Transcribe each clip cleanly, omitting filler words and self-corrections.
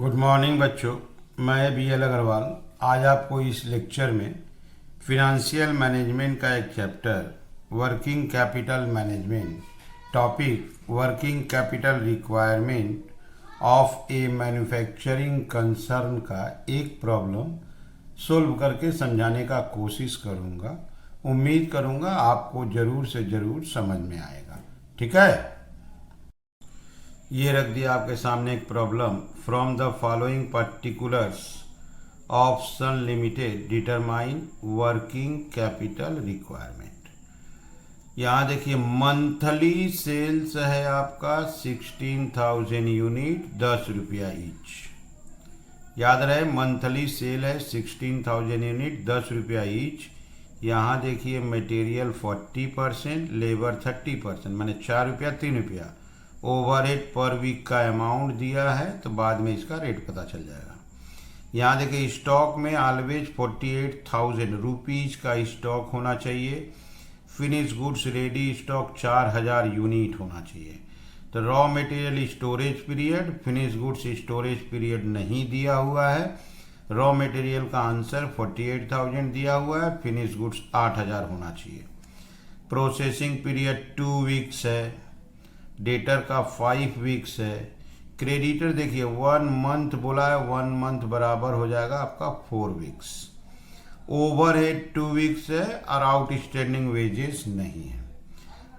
Good morning बच्चों, मैं BL Agarwal आज आपको इस लेक्चर में फिनेंशियल मैनेजमेंट का एक chapter working capital management topic working capital requirement of A manufacturing concern का एक प्रॉब्लम सोल्व करके समझाने का कोशिश करूँगा। उम्मीद करूँगा आपको ज़रूर से ज़रूर समझ में आएगा। ठीक है, ये रख दिया आपके सामने एक problem. From the following particulars option limited determine working capital requirement. यहाँ देखिए मंथली सेल्स है आपका 16,000 यूनिट, 10 रुपया ईच। याद रहे मंथली सेल है 16,000 यूनिट, 10 रुपया ईच। यहाँ देखिए मटेरियल 40%, लेबर 30%, मैंने 4 रुपया 3 रुपया। ओवरहेड पर वीक का अमाउंट दिया है तो बाद में इसका रेट पता चल जाएगा। यहाँ देखिए स्टॉक में ऑलवेज 48,000 रुपीज़ का स्टॉक होना चाहिए। Finish goods ready stock 4,000 unit होना चाहिए। तो raw material storage period, finish goods storage period नहीं दिया हुआ है। रॉ मटेरियल का आंसर 48,000 दिया हुआ है, फिनिश गुड्स 8,000 होना चाहिए। प्रोसेसिंग पीरियड 2 वीक्स है, डेटर का 5 वीक्स है। क्रेडिटर देखिए 1 मंथ बोला है, 1 मंथ बराबर हो जाएगा आपका 4 वीक्स। ओवरहेड 2 वीक्स है और आउटस्टैंडिंग वेजेस नहीं है।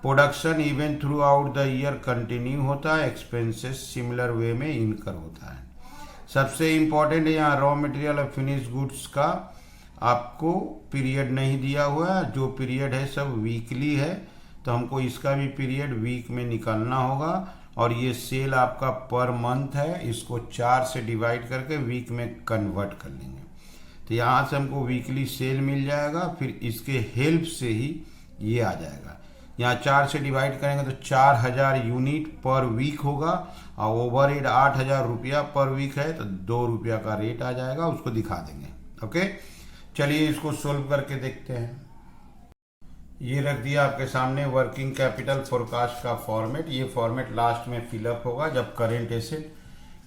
Production even through out the year continue होता है, एक्सपेंसेस सिमिलर वे में इनकर होता है। सबसे इम्पॉर्टेंट है यहाँ रॉ मटेरियल और फिनिश गुड्स का आपको पीरियड नहीं दिया हुआ है। जो पीरियड है सब वीकली है, तो हमको इसका भी पीरियड वीक में निकालना होगा। और ये सेल आपका पर मंथ है, इसको 4 से डिवाइड करके वीक में कन्वर्ट कर लेंगे। तो यहाँ से हमको वीकली सेल मिल जाएगा, फिर इसके हेल्प से ही ये आ जाएगा। यहाँ 4 से डिवाइड करेंगे तो 4,000 यूनिट पर वीक होगा और ओवरहेड 8,000 रुपया पर वीक है, तो 2 रुपया का रेट आ जाएगा, उसको दिखा देंगे। ओके, चलिए इसको सोल्व करके देखते हैं। ये रख दिया आपके सामने वर्किंग कैपिटल फोरकास्ट का फॉर्मेट। ये फॉर्मेट लास्ट में फिलअप होगा जब करेंट एसेट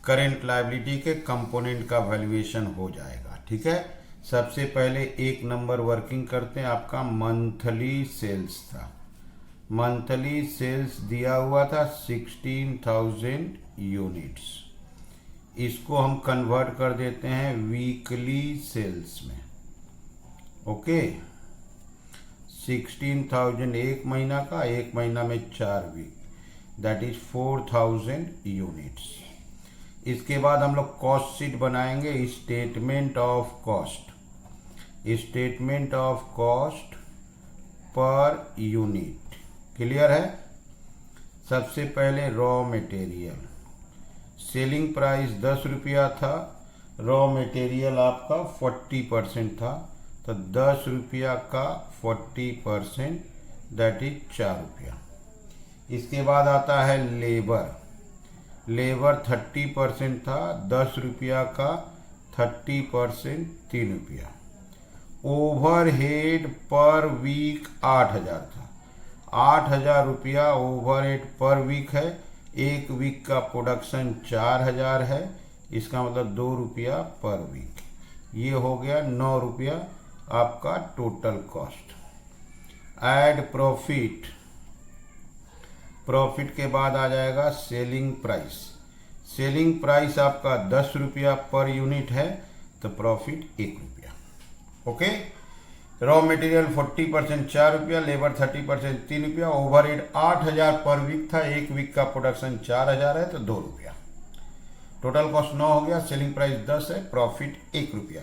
करेंट लायबिलिटी के कंपोनेंट का वैल्यूएशन हो जाएगा। ठीक है, सबसे पहले 1 नंबर वर्किंग करते हैं। आपका मंथली सेल्स था, मंथली सेल्स दिया हुआ था 16,000 यूनिट्स। इसको हम कन्वर्ट कर देते हैं वीकली सेल्स में। ओके, 16,000 एक महीना का, एक महीना में 4 वीक, दैट इज 4,000 यूनिट्स। इसके बाद हम लोग कॉस्ट शीट बनाएंगे। Statement of cost, statement of cost per unit. Clear है। सबसे पहले रॉ मटेरियल, सेलिंग प्राइस 10 रुपया था, रॉ मटेरियल आपका 40% था, तो 10 रुपया का 40% दैट इज 4 रुपया। इसके बाद आता है लेबर, लेबर 30% था, 10 रुपया का 30% 3 रुपया। ओवरहेड पर वीक 8,000 था, 8,000 रुपया ओवरहेड पर वीक है। एक वीक का प्रोडक्शन 4,000 है, इसका मतलब 2 रुपया पर वीक। ये हो गया 9 रुपया आपका total cost. Add profit, profit के बाद आ जाएगा सेलिंग प्राइस। सेलिंग प्राइस आपका 10 रुपया पर यूनिट है, तो प्रॉफिट 1 रुपया। ओके, रॉ मटेरियल 40% 4 रुपया, लेबर 30% 3 रुपया, ओवरहेड 8,000 पर वीक था, एक वीक का प्रोडक्शन 4,000 है, तो 2 रुपया। टोटल कॉस्ट 9 हो गया, सेलिंग प्राइस 10 है, प्रॉफिट 1 रुपया।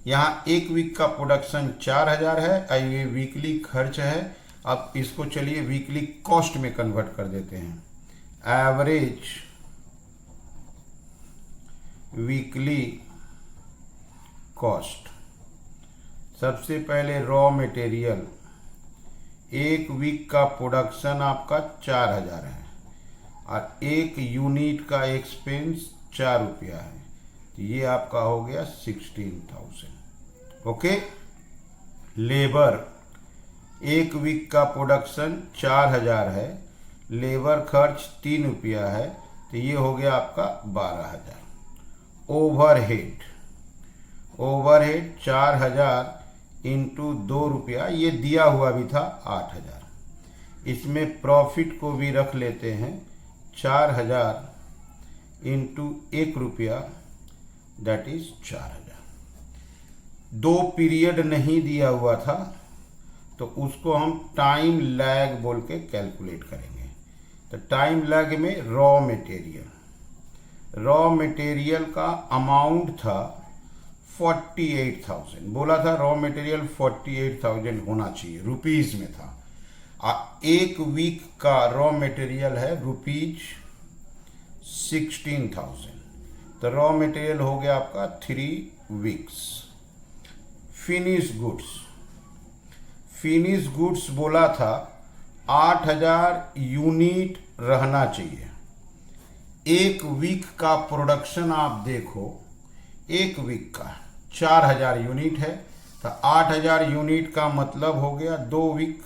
यहाँ एक वीक का प्रोडक्शन 4,000 है, ये वीकली खर्च है। अब इसको चलिए वीकली कॉस्ट में कन्वर्ट कर देते हैं। एवरेज वीकली कॉस्ट, सबसे पहले रॉ मटेरियल, एक वीक का प्रोडक्शन आपका 4,000 है और एक यूनिट का एक्सपेंस 4 रुपया है, तो ये आपका हो गया 16,000। ओके, लेबर, एक वीक का प्रोडक्शन 4,000 है, लेबर खर्च 3 रुपया है, तो ये हो गया आपका 12,000। ओवरहेड, ओवरहेड 4000 इंटू 2 रुपया, ये दिया हुआ भी था 8000। इसमें प्रॉफिट को भी रख लेते हैं 4000 इंटू 1 रुपया, दैट इज 4000। 2 पीरियड नहीं दिया हुआ था तो उसको हम टाइम लैग बोल के कैलकुलेट करेंगे। तो टाइम लैग में रॉ मटेरियल का अमाउंट था 48,000, बोला था रॉ मटेरियल 48,000 होना चाहिए, रुपीज में था। एक वीक का रॉ मटेरियल है रुपीज 16,000, तो रॉ मटेरियल हो गया आपका 3 वीक्स। फिनिश गुड्स बोला था 8,000 यूनिट रहना चाहिए। एक वीक का प्रोडक्शन आप देखो, एक वीक का 4,000 यूनिट है, तो 8,000 यूनिट का मतलब हो गया 2 वीक।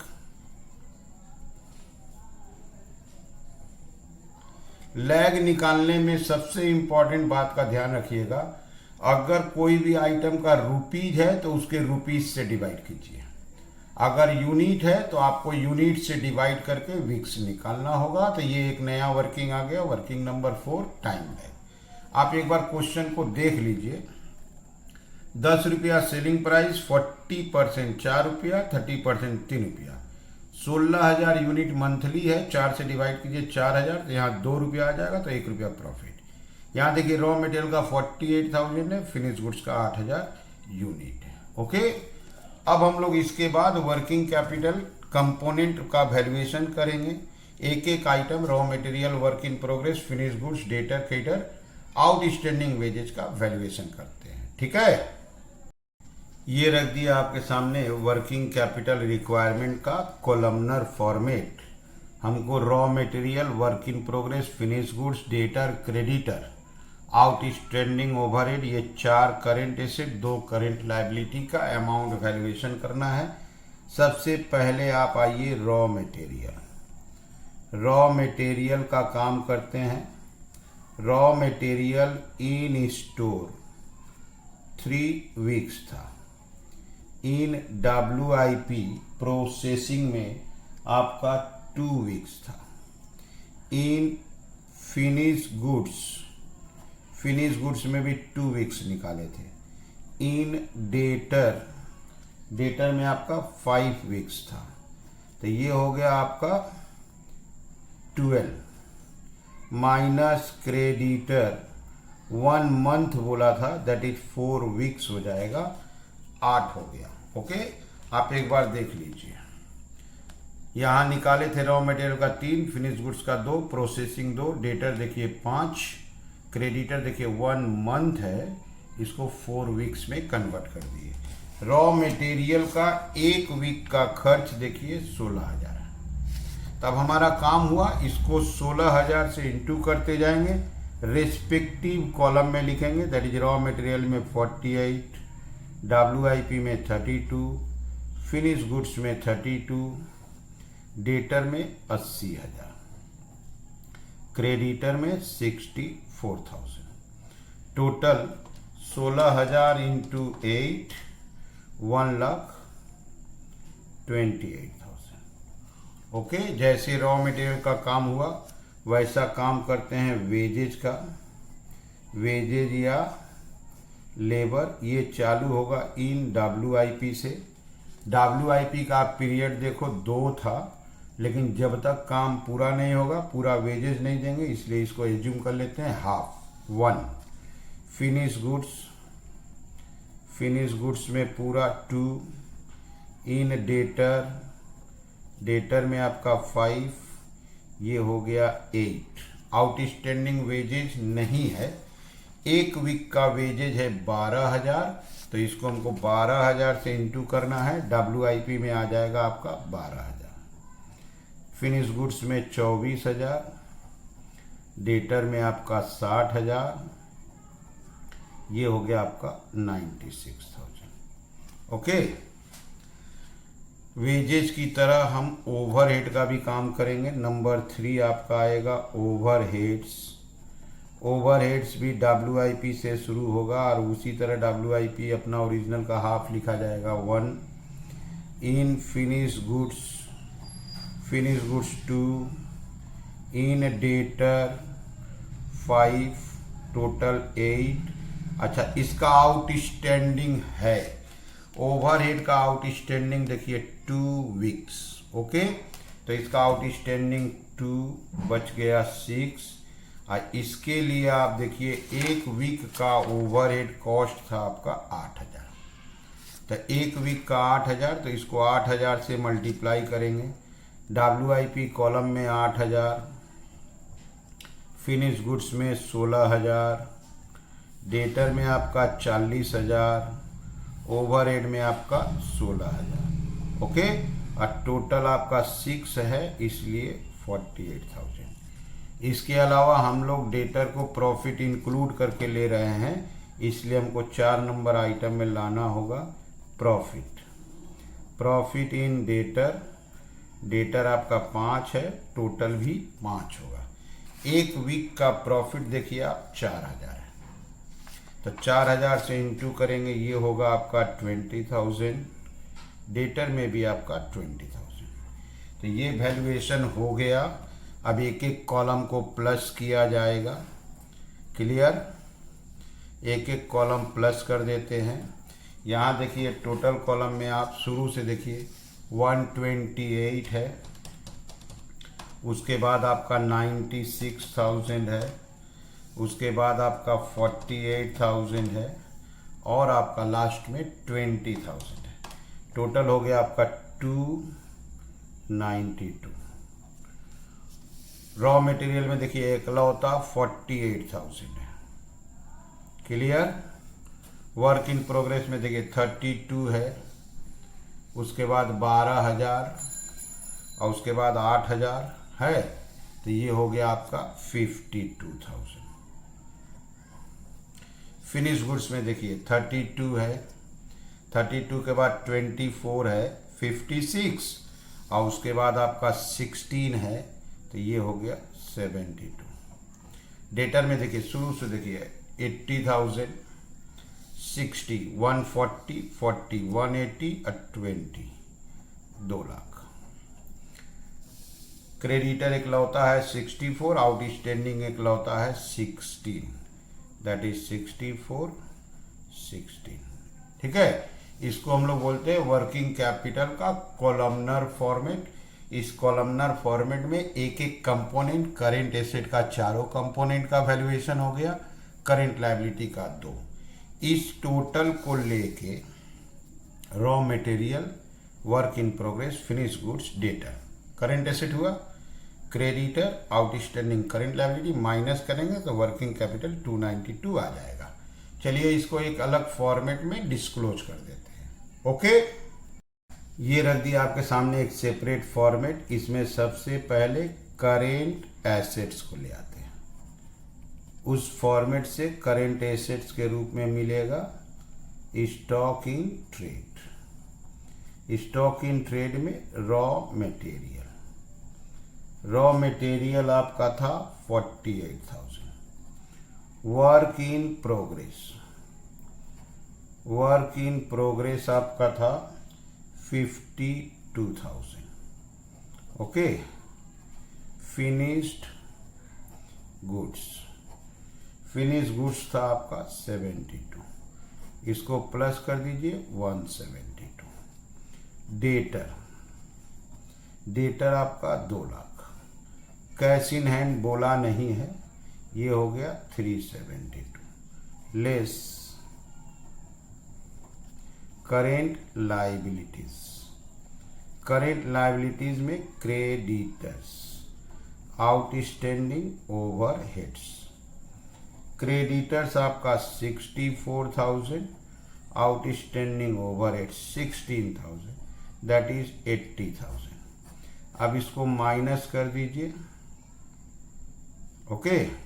लैग निकालने में सबसे इंपॉर्टेंट बात का ध्यान रखिएगा, अगर कोई भी आइटम का रुपीज है तो उसके रुपीज से डिवाइड कीजिए, अगर यूनिट है तो आपको यूनिट से डिवाइड करके वीक्स निकालना होगा। तो ये एक नया वर्किंग आ गया, वर्किंग नंबर 4, टाइम लैग। आप एक बार क्वेश्चन को देख लीजिए। 10 रुपया सेलिंग प्राइस, 40% 4 रुपया, 30% 3 रुपया, 16,000 यूनिट मंथली है, 4 से डिवाइड कीजिए 4,000, तो यहाँ 2 रुपया आ जाएगा, तो 1 रुपया प्रॉफिट। यहाँ देखिए रॉ मटेरियल का 48,000 है, फिनिश गुड्स का 8,000 यूनिट है। ओके, अब हम लोग इसके बाद वर्किंग कैपिटल कंपोनेंट का वैल्यूएशन करेंगे। एक एक item, raw material, work in progress, finish goods, debtor, creditor, outstanding wages का वैल्यूएशन करते हैं। ठीक है, ये रख दिया आपके सामने वर्किंग कैपिटल रिक्वायरमेंट का कॉलमनर फॉर्मेट। हमको raw material, work in progress, finish goods, debtor, creditor, outstanding overhead, ये 4 करेंट एसेट, 2 करेंट लायबिलिटी का अमाउंट वैल्यूएशन करना है। सबसे पहले आप आइए रॉ मटेरियल का काम करते हैं। Raw material in store 3 weeks था, इन WIP प्रोसेसिंग में आपका 2 वीक्स था, इन फिनिश गुड्स में भी 2 वीक्स निकाले थे, इन डेटर में आपका 5 वीक्स था, तो ये हो गया आपका 12 माइनस क्रेडिटर 1 मंथ बोला था, दैट इज 4 वीक्स हो जाएगा, 8 हो गया। ओके, आप एक बार देख लीजिए। यहां निकाले थे रॉ मटेरियल का 3, फिनिश गुड्स का 2, प्रोसेसिंग 2, डेटर देखिए 5, क्रेडिटर देखिए 1 मंथ है, इसको 4 वीक्स में कन्वर्ट कर दिए। रॉ मटेरियल का 1 वीक का खर्च देखिए 16,000। तब हमारा काम हुआ, इसको 16,000 से इंटू करते जाएंगे, रेस्पेक्टिव कॉलम में लिखेंगे, दैट इज रॉ मटेरियल में 48, WIP में 32, फिनिश गुड्स में 32, डेटर में 80,000, क्रेडिटर में 64,000, टोटल 16,000 इंटू 8, 1,28,000। ओके, जैसे रॉ मटेरियल का काम हुआ वैसा काम करते हैं वेजेज का। वेजेज या लेबर, ये चालू होगा इन WIP से। WIP का पीरियड देखो 2 था, लेकिन जब तक काम पूरा नहीं होगा पूरा वेजेज नहीं देंगे, इसलिए इसको एज्यूम कर लेते हैं हाफ, 1। फिनिश गुड्स में पूरा 2, इन डेटर में आपका 5, ये हो गया 8। आउटस्टैंडिंग वेजेज नहीं है, 1 वीक का वेजेज है 12,000, तो इसको हमको 12,000 से इंटू करना है, WIP में आ जाएगा आपका 12,000। फिनिश गुड्स में 24,000, डेटर में आपका 60,000, ये हो गया आपका 96,000। ओके, वेजेज की तरह हम ओवरहेड का भी काम करेंगे। नंबर 3 आपका आएगा ओवरहेड्स। ओवरहेड्स भी WIP से शुरू होगा और उसी तरह WIP अपना ओरिजिनल का हाफ लिखा जाएगा 1। इन फिनिश गुड्स 2, इन डेटर 5, टोटल 8। अच्छा, इसका आउटस्टैंडिंग है, ओवरहेड का आउटस्टैंडिंग देखिए 2 वीक्स। ओके, तो इसका आउटस्टैंडिंग 2 बच गया 6। और इसके लिए आप देखिए 1 वीक का ओवरहेड कॉस्ट था आपका 8000। तो 1 वीक का 8000, तो इसको 8000 से मल्टीप्लाई करेंगे। WIP कॉलम में 8000, फिनिश गुड्स में 16000, डेटर में आपका 40000, ओवरहेड में आपका 16000। ओके, और टोटल आपका 6 है, इसलिए 48000। इसके अलावा हम लोग डेटर को प्रॉफिट इंक्लूड करके ले रहे हैं, इसलिए हमको 4 नंबर आइटम में लाना होगा प्रॉफिट इन डेटर आपका 5 है, टोटल भी 5 होगा। 1 वीक का प्रॉफिट देखिए आप 4000 है, तो 4000 से इंटू करेंगे, ये होगा आपका 20000। डेटर में भी आपका 20000। तो ये वैल्यूएशन हो गया। अब एक एक कॉलम को प्लस किया जाएगा। क्लियर, एक एक कॉलम प्लस कर देते हैं। यहाँ देखिए टोटल कॉलम में आप शुरू से देखिए 128 है, उसके बाद आपका 96,000 है, उसके बाद आपका 48,000 है, और आपका लास्ट में 20,000 है। टोटल हो गया आपका 292। रॉ मटेरियल में देखिए इकलौता 48,000 है। क्लियर, वर्क इन प्रोग्रेस में देखिए 32 है, उसके बाद 12,000 और उसके बाद 8,000 है, तो ये हो गया आपका 52,000। फिनिश गुड्स में देखिए 32 है, 32 के बाद 24 है, 56, और उसके बाद आपका 16 है, तो ये हो गया 72। डेटर में देखिए शुरू से देखिए 80,000, 60, 140, 40, 180 और 20, 2 लाख। क्रेडिटर एक लौता है 64, आउटस्टैंडिंग एक लौता है 16, दैट इज 64, 16। ठीक है, इसको हम लोग बोलते हैं वर्किंग कैपिटल का कॉलमनर फॉर्मेट। इस कॉलमनर फॉर्मेट में एक एक कंपोनेंट, करेंट एसेट का 4 कंपोनेंट का वैल्यूएशन हो गया, करेंट लायबिलिटी का 2। इस टोटल को लेके raw material, work in progress, finish goods, debtor, current asset हुआ, creditor, outstanding current liability minus करेंगे तो वर्किंग कैपिटल 292 आ जाएगा। चलिए इसको एक अलग फॉर्मेट में डिस्क्लोज कर देते हैं। ओके, ये रख दिया आपके सामने एक सेपरेट फॉर्मेट। इसमें सबसे पहले करेंट एसेट्स को ले आते हैं। उस फॉर्मेट से करेंट एसेट्स के रूप में मिलेगा stock in trade. Stock in trade में रॉ मटेरियल आपका था 48,000। वर्क इन प्रोग्रेस आपका था 52,000। ओके, फिनिश गुड्स था आपका 72, इसको प्लस कर दीजिए 172। डेटर आपका 2 लाख। कैश इन हैंड बोला नहीं है, ये हो गया 372 लेस करेंट लायबिलिटीज में क्रेडिटर्स, आउटस्टैंडिंग ओवरहेड्स। क्रेडिटर्स आपका 64,000, आउटस्टैंडिंग ओवरहेड 16,000, दैट इज 80,000। अब इसको माइनस कर दीजिए। ओके,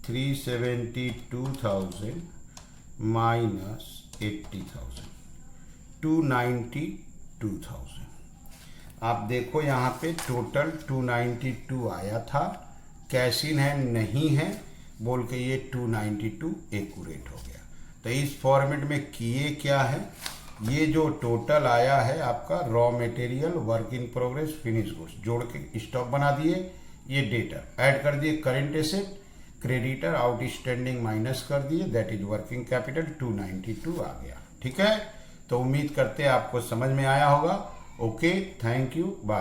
-80,000, 292 2000। आप देखो यहाँ पे टोटल 292 आया था, कैश इन हैंड नहीं है बोल के ये 292 एक्यूरेट हो गया। तो इस फॉर्मेट में किए क्या है, ये जो टोटल आया है आपका raw material, work in progress, finish goods जोड़ के स्टॉक बना दिए, ये डेटर ऐड कर दिए, current asset, creditor outstanding minus कर दिए, दैट इज वर्किंग कैपिटल 292 आ गया। ठीक है, तो उम्मीद करते हैं आपको समझ में आया होगा। Okay, thank you, bye.